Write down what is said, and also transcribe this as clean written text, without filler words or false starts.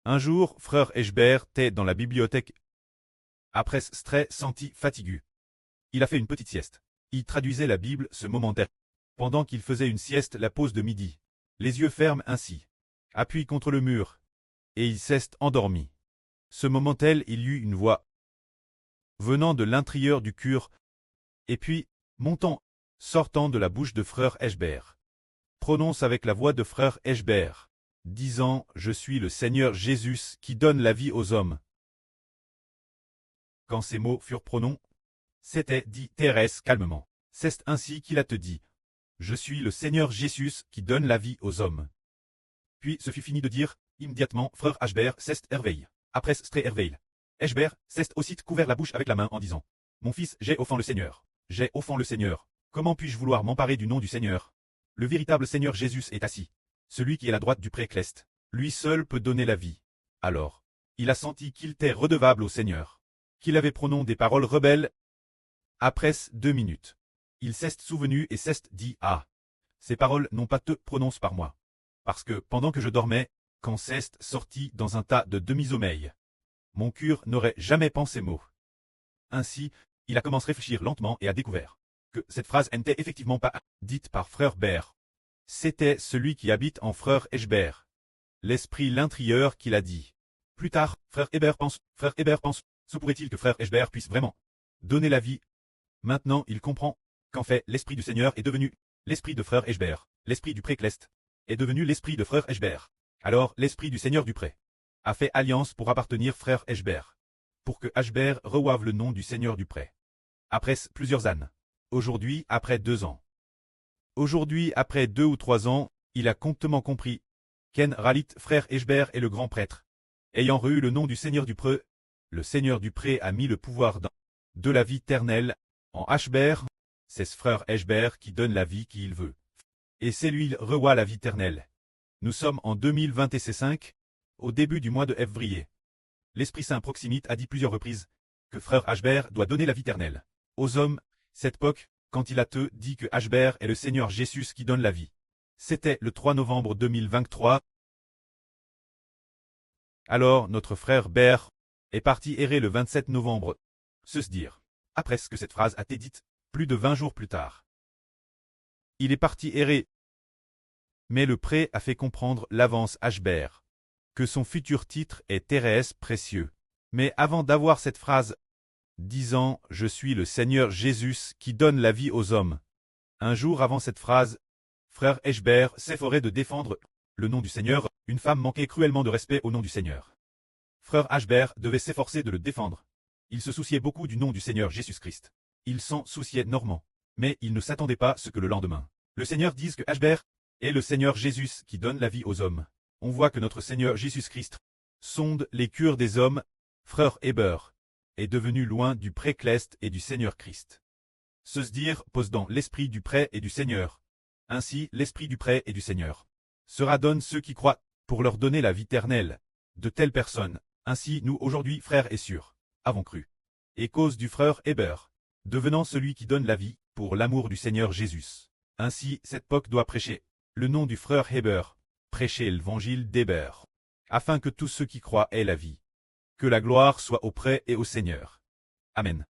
Un jour, frère Eschbert était dans la bibliothèque. Après ce senti fatigué. Il a fait une petite sieste. Il traduisait la Bible ce momentaire. Pendant qu'il faisait une sieste la pause de midi. Les yeux fermes ainsi. Appuyé contre le mur. Et il s'est endormi. Ce moment-tel, il y eut une voix. Venant de l'intérieur du cure. Et puis, montant, sortant de la bouche de frère Eschbert. Prononce avec la voix de frère Eschbert. Disant, je suis le Seigneur Jésus qui donne la vie aux hommes. Quand ces mots furent prononcés, c'était dit Thérèse calmement. C'est ainsi qu'il a te dit. Je suis le Seigneur Jésus qui donne la vie aux hommes. Puis ce fut fini de dire, immédiatement, frère Eschbert s'est réveillé. Après ce réveil, Eschbert s'est aussi couvert la bouche avec la main en disant, mon fils, j'ai offensé le Seigneur. J'ai offensé le Seigneur. Comment puis-je vouloir m'emparer du nom du Seigneur? Le véritable Seigneur Jésus est assis. Celui qui est à la droite du précleste. Lui seul peut donner la vie. Alors, il a senti qu'il était redevable au Seigneur. Qu'il avait prononcé des paroles rebelles. Après 2 minutes, il s'est souvenu et s'est dit, ah, ces paroles n'ont pas te prononcé par moi. Parce que, pendant que je dormais, quand s'est sorti dans un tas de demi-sommeil, mon cœur n'aurait jamais pensé mot. Ainsi, il a commencé à réfléchir lentement et a découvert que cette phrase n'était effectivement pas dite par frère Bert. C'était celui qui habite en frère Eschbert. L'esprit l'intérieur qui l'a dit. Plus tard, frère Hébert pense, se pourrait-il que frère Eschbert puisse vraiment donner la vie? Maintenant il comprend qu'en fait l'esprit du Seigneur est devenu l'esprit de frère Eschbert, l'esprit du précleste est devenu l'esprit de frère Eschbert. Alors l'esprit du Seigneur du pré a fait alliance pour appartenir frère Eschbert, pour que Eschbert reçoive le nom du Seigneur du pré. Après plusieurs années. Aujourd'hui, après 2 ans. Aujourd'hui, après 2 ou 3 ans, il a comptement compris qu'En Ralit, frère Eschbert est le grand prêtre. Ayant reçu le nom du Seigneur du pré, le Seigneur du pré a mis le pouvoir de la vie éternelle en Eschbert. C'est ce frère Eschbert qui donne la vie qu'il veut. Et c'est lui il reçoit la vie éternelle. Nous sommes en 2025, au début du mois de février. L'Esprit Saint Proximite a dit plusieurs reprises que frère Eschbert doit donner la vie éternelle aux hommes. Cette époque, quand il a te dit que Eschbert est le Seigneur Jésus qui donne la vie. C'était le 3 novembre 2023. Alors notre frère Bert est parti errer le 27 novembre. Se dire. Après ce que cette phrase a été dite, plus de 20 jours plus tard. Il est parti errer. Mais le pré a fait comprendre l'avance Eschbert que son futur titre est Thérèse précieux. Mais avant d'avoir cette phrase, disant « Je suis le Seigneur Jésus qui donne la vie aux hommes », un jour avant cette phrase, frère Eschbert s'efforait de défendre le nom du Seigneur. Une femme manquait cruellement de respect au nom du Seigneur. Frère Eschbert devait s'efforcer de le défendre. Il se souciait beaucoup du nom du Seigneur Jésus-Christ. Il s'en souciait énormément. Mais il ne s'attendait pas à ce que le lendemain, le Seigneur dise que Eschbert est le Seigneur Jésus qui donne la vie aux hommes. On voit que notre Seigneur Jésus-Christ sonde les cœurs des hommes. Frère Eschbert est devenu loin du précleste et du Seigneur Christ. Se dire pose dans l'esprit du pré et du Seigneur. Ainsi, l'esprit du pré et du Seigneur sera donne ceux qui croient, pour leur donner la vie éternelle. De telles personnes, ainsi nous aujourd'hui frères et sœurs, avons cru. Et cause du frère Eschbert, devenant celui qui donne la vie, pour l'amour du Seigneur Jésus. Ainsi, cette époque doit prêcher le nom du frère Eschbert, prêcher l'évangile d'Eschbert, afin que tous ceux qui croient aient la vie. Que la gloire soit au pré et au Seigneur. Amen.